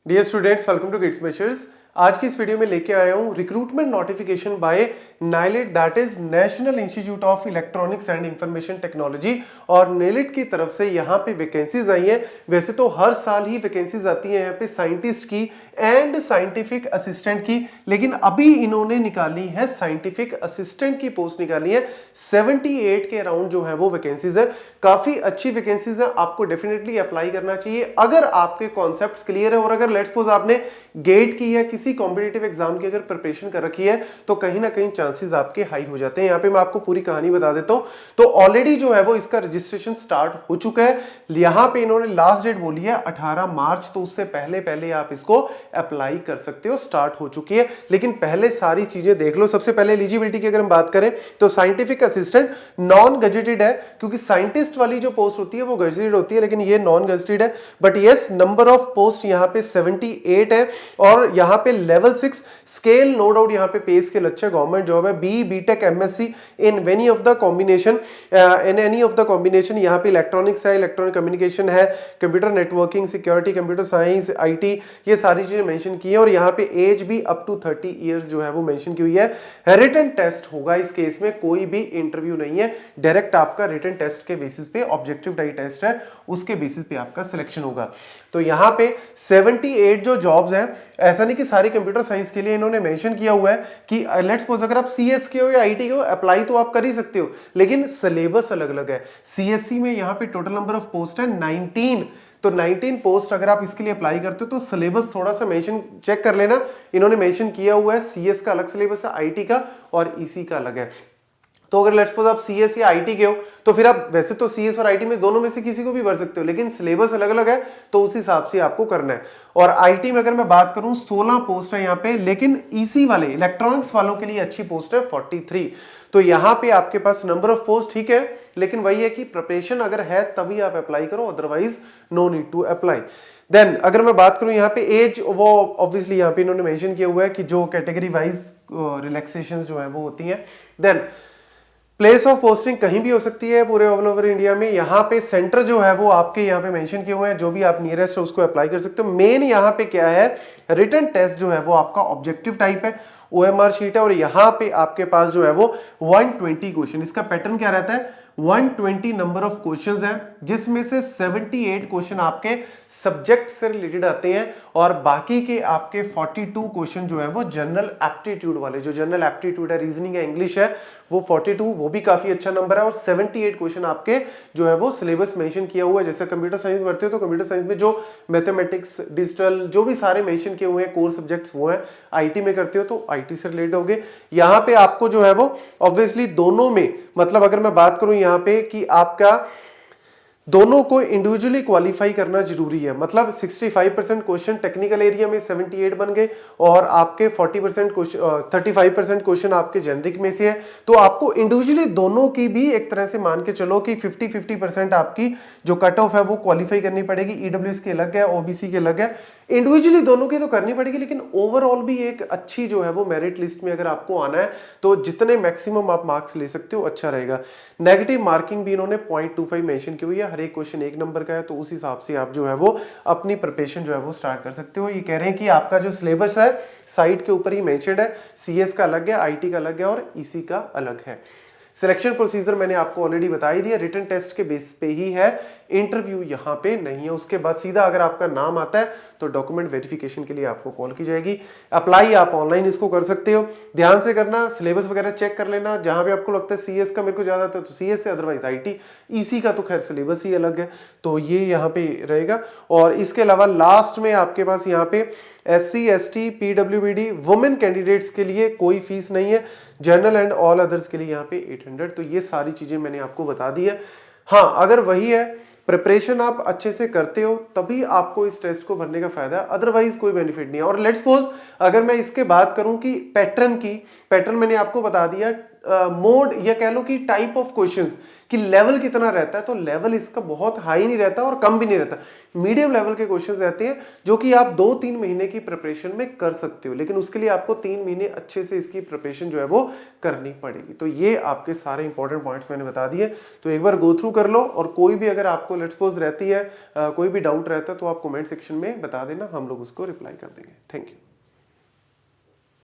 Dear students, welcome to GITS measures. आज की इस वीडियो में लेके आया हूं recruitment notification by NIELIT, that is national institute of electronics and information technology. और नेलिट की तरफ से यहाँ पे वैकेंसीज आई हैं। वैसे तो हर साल ही वैकेंसीज आती हैं यहाँ पे साइंटिस्ट की एंड साइंटिफिक असिस्टेंट की, लेकिन अभी इन्होंने निकाली है साइंटिफिक असिस्टेंट की पोस्ट निकाली है। 78 के अराउंड जो है वो वैकेंसीज है। काफी अच्छी वैकेंसीज है, आपको डेफिनेटली अप्लाई करना चाहिए अगर आपके कॉन्सेप्ट्स क्लियर है। और अगर लेट्स सपोज आपने गेट की या किसी कॉम्पिटिटिव एग्जाम की अगर प्रिपरेशन कर रखी है तो कहीं ना कहीं चांसेस आपके हाई हो जाते हैं। यहाँ पे मैं आपको पूरी कहानी बता देता हूं। तो ऑलरेडी जो है वो इसका रजिस्ट्रेशन स्टार्ट हो चुका है। यहाँ पे इन्होंने लास्ट डेट बोली है 18 मार्च, तो उससे पहले पहले आप इसको अप्लाई कर सकते हो। स्टार्ट हो चुकी है, लेकिन पहले सारी चीजें देख लो। सबसे पहले एलिजिबिलिटी की अगर हम बात करें तो साइंटिफिक असिस्टेंट नॉन गजेटेड है, क्योंकि साइंटिस्ट वाली जो पोस्ट होती है वो गजेटेड होती है, लेकिन ये नॉन गजेटेड है। But yes, number of post यहाँ पे 78 है। और यहाँ पे लेवल 6 स्केल, नो डाउट यहाँ पे पे स्केल अच्छा गवर्नमेंट जॉब है। BTech MSc in any of the combination, in any of the combination. यहाँ पे इलेक्ट्रॉनिक्स है, इलेक्ट्रॉनिक कम्युनिकेशन है, computer networking, security, computer science, IT, ये सारी चीजें मेंशन की है। और यहाँ पे एज भी अप टू 30 इयर्स जो है वो मेंशन की हुई है। रिटन टेस्ट होगा इस केस में, कोई भी इंटरव्यू नहीं है, डायरेक्ट आपका रिटन टेस्ट के बेसिस पे, ऑब्जेक्टिव टाइप टेस्ट है, उसके बेसिस पे आपका सिलेक्शन होगा। तो यहाँ पे 78 जो जॉब्स हैं, ऐसा नहीं कि सारी कंप्यूटर साइंस के लिए इन्होंने मेंशन किया हुआ है कि लेट्स सपोज अगर आप सीएस के हो या आईटी के हो, अप्लाई तो आप कर ही सकते हो, लेकिन सिलेबस अलग अलग है। सीएससी में यहाँ पे टोटल नंबर ऑफ पोस्ट है 19, तो 19 पोस्ट अगर आप इसके लिए अप्लाई करते हो तो सिलेबस थोड़ा सा मेंशन चेक कर लेना। इन्होंने मेंशन किया हुआ है सीएस का अलग सिलेबस है, आईटी का और ईसी का अलग है। तो अगर लेट्स सपोज आप सीएस या आईटी के हो तो फिर आप वैसे तो सीएस और आईटी में दोनों में से किसी को भी भर सकते हो, लेकिन सिलेबस अलग अलग है, तो उस हिसाब से आपको करना है। और आईटी में अगर मैं बात करूं 16 पोस्ट है यहाँ पे, लेकिन ईसी वाले इलेक्ट्रॉनिक्स वालों के लिए अच्छी पोस्ट है 43। तो यहाँ पे आपके पास नंबर ऑफ पोस्ट ठीक है, लेकिन वही है कि प्रिपरेशन अगर है तभी आप अप्लाई करो, otherwise no need to apply. Then अगर मैं बात करूं यहाँ पे एज, वो ऑब्वियसली यहाँ पे इन्होंने मेंशन किया हुआ है कि जो कैटेगरी वाइज रिलैक्सेशन जो है वो होती है। देन प्लेस ऑफ पोस्टिंग कहीं भी हो सकती है पूरे ऑल ओवर इंडिया में। यहाँ पे सेंटर जो है वो आपके यहाँ पे मेंशन किए हुए हैं, जो भी आप नियरेस्ट है उसको अप्लाई कर सकते हो। मेन यहाँ पे क्या है, रिटन टेस्ट जो है वो आपका ऑब्जेक्टिव टाइप है, ओएमआर शीट है, और यहाँ पे आपके पास जो है वो 120 क्वेश्चन। इसका पैटर्न क्या रहता है, 120 नंबर ऑफ क्वेश्चंस हैं, जिसमें से 78 क्वेश्चन आपके सब्जेक्ट से रिलेटेड आते हैं और बाकी के आपके 42 क्वेश्चन जो है वो जनरल एप्टीट्यूड वाले। जो जनरल एप्टीट्यूड है, रीजनिंग है, इंग्लिश है, वो 42, वो भी काफी अच्छा नंबर है। और 78 क्वेश्चन आपके जो है वो सिलेबस मेंशन किया हुआ है। जैसे कंप्यूटर साइंस में पढ़ते हो तो कंप्यूटर साइंस में जो मैथमेटिक्स, डिजिटल, जो भी सारे मेंशन किए हुए हैं कोर सब्जेक्ट्स वो है। आईटी में करते हो तो आईटी से रिलेटेड होंगे। यहाँ पे आपको जो है वो ऑब्वियसली दोनों में, मतलब अगर मैं बात करूं यहाँ पे कि आपका दोनों को इंडिविजुअली क्वालिफाई करना जरूरी है। मतलब 65% क्वेश्चन टेक्निकल एरिया में 78 बन गए और आपके 40% क्वेश्चन, 35% क्वेश्चन आपके जेनरिक में से है। तो आपको इंडिविजुअली दोनों की भी एक तरह से मान के चलो कि 50-50% आपकी जो कट ऑफ है वो क्वालिफाई करनी पड़ेगी। ईडब्ल्यूएस की अलग है, ओबीसी की अलग है, इंडिविजुअली दोनों की तो करनी पड़ेगी, लेकिन ओवरऑल भी एक अच्छी जो है वो मेरिट लिस्ट में अगर आपको आना है तो जितने मैक्सिमम आप मार्क्स ले सकते हो अच्छा रहेगा। नेगेटिव मार्किंग भी इन्होंने 0.25 मेंशन की हुई है। हर एक क्वेश्चन 1 नंबर का है, तो उस हिसाब से आप जो है वो अपनी प्रिपरेशन जो है वो स्टार्ट कर सकते हो। ये कह रहे हैं कि आपका जो सिलेबस है साइट के ऊपर ही मेंशन्ड है, सीएस का अलग है, आईटी का अलग है और ईसी का अलग है। सिलेक्शन प्रोसीजर मैंने आपको ऑलरेडी बता ही दिया, रिटन टेस्ट के बेस पे ही है, इंटरव्यू यहाँ पे नहीं है। उसके बाद सीधा अगर आपका नाम आता है तो डॉक्यूमेंट वेरिफिकेशन के लिए आपको कॉल की जाएगी। अप्लाई आप ऑनलाइन इसको कर सकते हो। ध्यान से करना, सिलेबस वगैरह चेक कर लेना। जहां भी आपको लगता है सीएस का मेरे को ज्यादा आता है तो सीएस से, अदरवाइज आईटी, ईसी का तो खैर सिलेबस ही अलग है, तो ये यहाँ पे रहेगा। और इसके अलावा लास्ट में आपके पास यहाँ पे SC, ST, PWBD, women candidates के लिए कोई फीस नहीं है। जनरल एंड ऑल अदर्स के लिए यहाँ पे 800। तो ये सारी चीजें मैंने आपको बता दी है। हाँ, अगर वही है प्रिपरेशन आप अच्छे से करते हो तभी आपको इस टेस्ट को भरने का फायदा है, अदरवाइज कोई बेनिफिट नहीं है। और लेट्स सपोज अगर मैं इसके बात करूं कि पैटर्न की, पैटर्न मैंने आपको बता दिया, मोड या कह लो कि टाइप ऑफ क्वेश्चंस कि लेवल कितना रहता है, तो लेवल इसका बहुत हाई नहीं रहता और कम भी नहीं रहता, मीडियम लेवल के क्वेश्चंस रहते हैं जो कि आप 2-3 महीने की प्रिपरेशन में कर सकते हो, लेकिन उसके लिए आपको 3 महीने अच्छे से इसकी प्रिपरेशन जो है वो करनी पड़ेगी। तो ये आपके सारे इंपॉर्टेंट पॉइंट्स मैंने बता दिए, तो एक बार गो थ्रू कर लो, और कोई भी अगर आपको लेट्स सपोज रहती है कोई भी डाउट रहता है तो आप कमेंट सेक्शन में बता देना, हम लोग उसको रिप्लाई कर देंगे। Thank you.